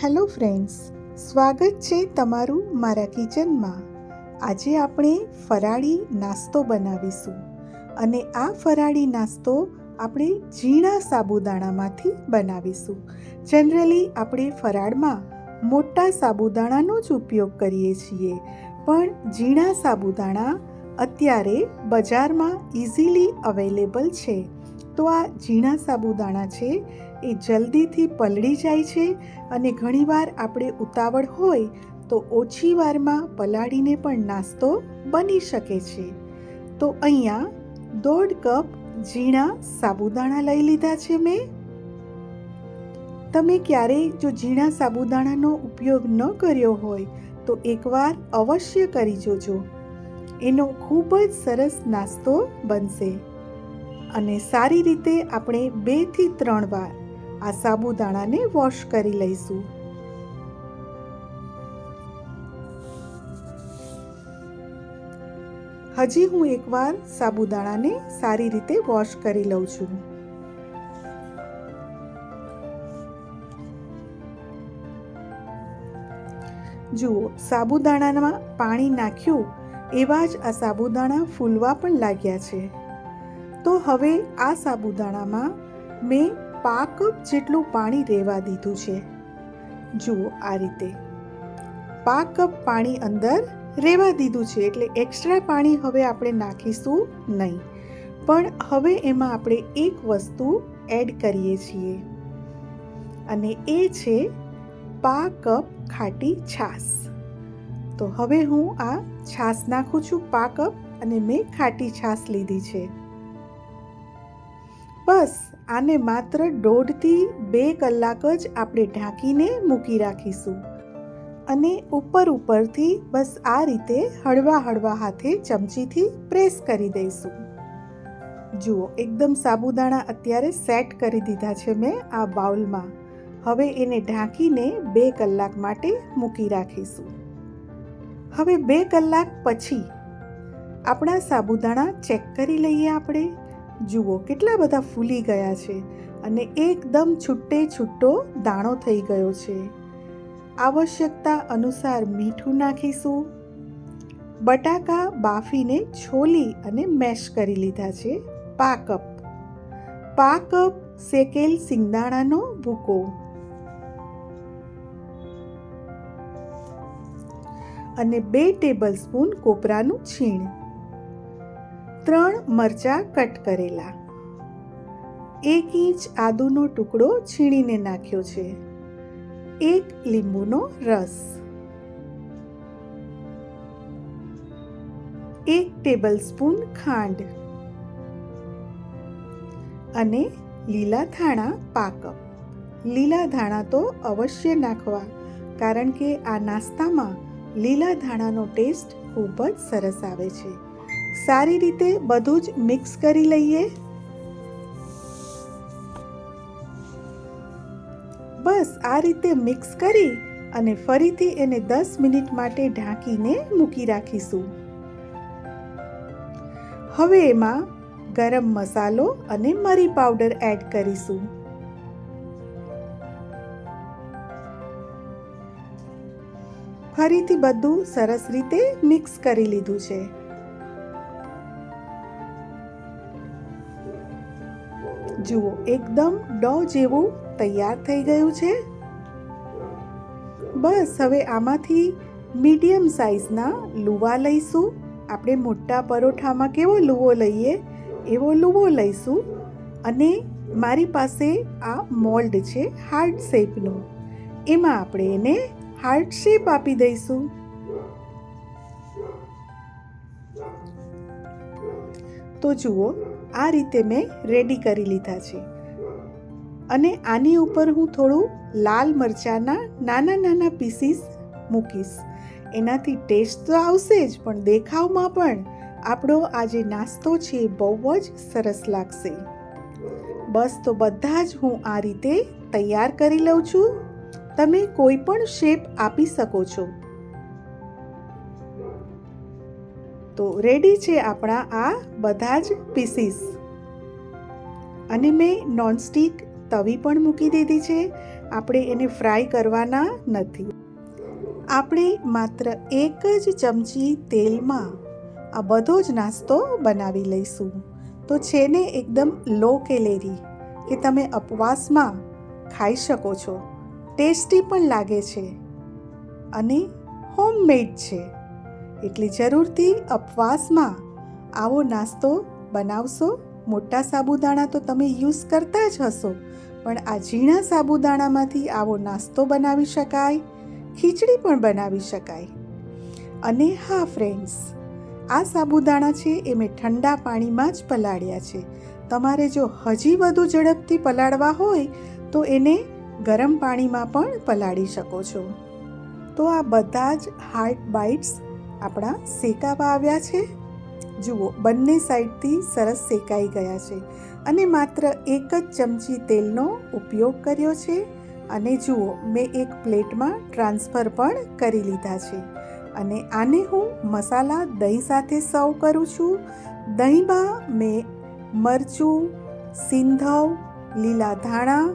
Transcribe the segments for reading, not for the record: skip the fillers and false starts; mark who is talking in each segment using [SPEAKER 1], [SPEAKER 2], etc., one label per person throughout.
[SPEAKER 1] Hello friends, સ્વાગત છે તમારું મારા કિચનમાં. આજે આપણે ફરાળી નાસ્તો બનાવીશું અને આ ફરાળી નાસ્તો આપણે ઝીણા સાબુદાણામાંથી બનાવીશું. જનરલી આપણે ફરાળમાં મોટા સાબુદાણાનો જ ઉપયોગ કરીએ છીએ, પણ ઝીણા સાબુદાણા અત્યારે બજારમાં ઇઝીલી અવેલેબલ છે. તો આ ઝીણા સાબુદાણા છે એ જલ્દીથી પલળી જાય છે અને ઘણીવાર આપણે ઉતાવળ હોય તો ઓછી વારમાં પલાળીને પણ નાસ્તો બની શકે છે. તો અહીંયા 1.5 કપ ઝીણા સાબુદાણા લઈ લીધા છે મેં. તમે ક્યારેય જો ઝીણા સાબુદાણાનો ઉપયોગ ન કર્યો હોય તો એકવાર અવશ્ય કરી જોજો. એનો ખૂબ જ સરસ નાસ્તો બનશે. અને સારી રીતે આપણે 2 થી 3 વાર આ સાબુદાણાને વોશ કરી લઈશું. હજી હું એકવાર સાબુદાણાને સારી રીતે વોશ કરી લઉં છું. જુઓ, સાબુદાણામાં પાણી નાખ્યું એવા જ આ સાબુદાણા ફૂલવા પણ લાગ્યા છે. તો હવે આ સાબુદાણામાં મેં 1/4 કપ જેટલું પાણી રહેવા દીધું છે. જુઓ, આ રીતે 1/4 કપ પાણી અંદર રહેવા દીધું છે, એટલે એક્સ્ટ્રા પાણી હવે આપણે નાખીશું નહીં. પણ હવે એમાં આપણે એક વસ્તુ એડ કરીએ છીએ અને એ છે 1/4 કપ ખાટી છાશ. તો હવે હું આ છાશ નાખું છું 1/4 કપ, અને મેં ખાટી છાશ લીધી છે. બસ આને માત્ર 1.5 થી 2 કલાક જ આપણે ઢાંકીને મૂકી રાખીશું અને ઉપરથી બસ આ રીતે હળવા હાથે ચમચીથી પ્રેસ કરી દઈશું. જુઓ, એકદમ સાબુદાણા અત્યારે સેટ કરી દીધા છે મેં આ બાઉલમાં. હવે એને ઢાંકીને 2 કલાક માટે મૂકી રાખીશું. હવે 2 કલાક પછી આપણા સાબુદાણા ચેક કરી લઈએ આપણે. જુઓ, કેટલા બધા ફૂલી ગયા છે અને એકદમ છૂટો દાણો થઈ ગયો છે. આવશ્યકતા અનુસાર મીઠું નાખીશું. બટાકા બાફીને છોલી અને મેશ કરી લીધા છે 1/4 કપ. 1/4 કપ શેકેલ સિંગદાણાનો ભૂકો અને 2 ટેબલસ્પૂન કોપરાનું છીણ. 3 મરચાં કટ કરેલા. 1 ઇંચ આદુનો ટુકડો છીણીને નાખ્યો છે. 1 લીંબુનો રસ. 1 ટેબલસ્પૂન ખાંડ અને લીલા ધાણા 1/4 કપ. લીલા ધાણા તો અવશ્ય નાખવા, કારણ કે આ નાસ્તામાં લીલા ધાણાનો ટેસ્ટ ખૂબ જ સરસ આવે છે. સારી રીતે બધું જ મિક્સ કરી લઈએ. બસ આ રીતે મિક્સ કરી અને ફરીથી એને 10 મિનિટ માટે ઢાંકીને મૂકી રાખીશું. હવે એમાં ગરમ મસાલો અને મરી પાવડર એડ કરીશું. ફરીથી બધું સરસ રીતે મિક્સ કરી લીધું છે. જુઓ, એકદમ ડો જેવું તૈયાર થઈ ગયું છે. બસ હવે આમાંથી મીડિયમ સાઇઝના લુવા લઈશું. આપણે મોટા પરોઠામાં કેવો લુવો લઈએ એવો લુવો લઈશું અને મારી પાસે આ મોલ્ડ છે હાર્ટ શેપનું. એમાં આપણે એને હાર્ટ શેપ આપી દઈશું. તો જુઓ, આ રીતે મેં રેડી કરી લીધા છે અને આની ઉપર હું થોડું લાલ મરચાંના નાના પીસીસ મૂકીશ. એનાથી ટેસ્ટ તો આવશે જ, પણ દેખાવમાં પણ આપણો આ જે નાસ્તો છે એ બહુ જ સરસ લાગશે. બસ તો બધા જ હું આ રીતે તૈયાર કરી લઉં છું. તમે કોઈ પણ શેપ આપી શકો છો. તો રેડી છે આપણા આ બધા જ પીસીસ. અને મેં નોનસ્ટિક તવી પણ મૂકી દીધી છે આપણે એને ફ્રાય કરવાના નથી. આપણે માત્ર 1 જ ચમચી તેલમાં આ બધો જ નાસ્તો બનાવી લઈશું. તો છે ને એકદમ લો કેલેરી કે તમે ઉપવાસમાં ખાઈ શકો છો. ટેસ્ટી પણ લાગે છે અને હોમમેડ છે. એટલે જરૂરથી ઉપવાસમાં આવો નાસ્તો બનાવશો. મોટા સાબુદાણા તો તમે યુઝ કરતા જ હશો, પણ આ ઝીણા સાબુદાણામાંથી આવો નાસ્તો બનાવી શકાય, ખીચડી પણ બનાવી શકાય. અને હા ફ્રેન્ડ્સ, આ સાબુદાણા છે એ મેં ઠંડા પાણીમાં જ પલાળ્યા છે. તમારે જો હજી વધુ ઝડપથી પલાળવા હોય તો એને ગરમ પાણીમાં પણ પલાળી શકો છો. તો આ બધા જ હાર્ટ બાઇટ્સ આપણા શેકાવા આવ્યા છે. જુઓ, બંને સાઈડથી સરસ શેકાઈ ગયા છે અને માત્ર 1 જ ચમચી તેલનો ઉપયોગ કર્યો છે. અને જુઓ, મેં એક પ્લેટમાં ટ્રાન્સફર પણ કરી લીધા છે. અને આને હું મસાલા દહીં સાથે સર્વ કરું છું. દહીંમાં મેં મરચું, સિંધવ, લીલા ધાણા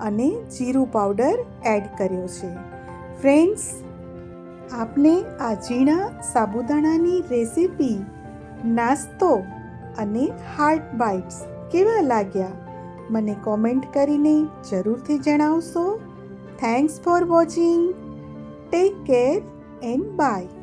[SPEAKER 1] અને જીરું પાવડર એડ કર્યો છે. ફ્રેન્ડ્સ, આપને આ ઝીણા સાબુદાણાની રેસીપી, નાસ્તો અને હાર્ટ બાઇટ્સ કેવા લાગ્યા મને કોમેન્ટ કરીને જરૂરથી જણાવશો. Thanks for watching. Take care and by.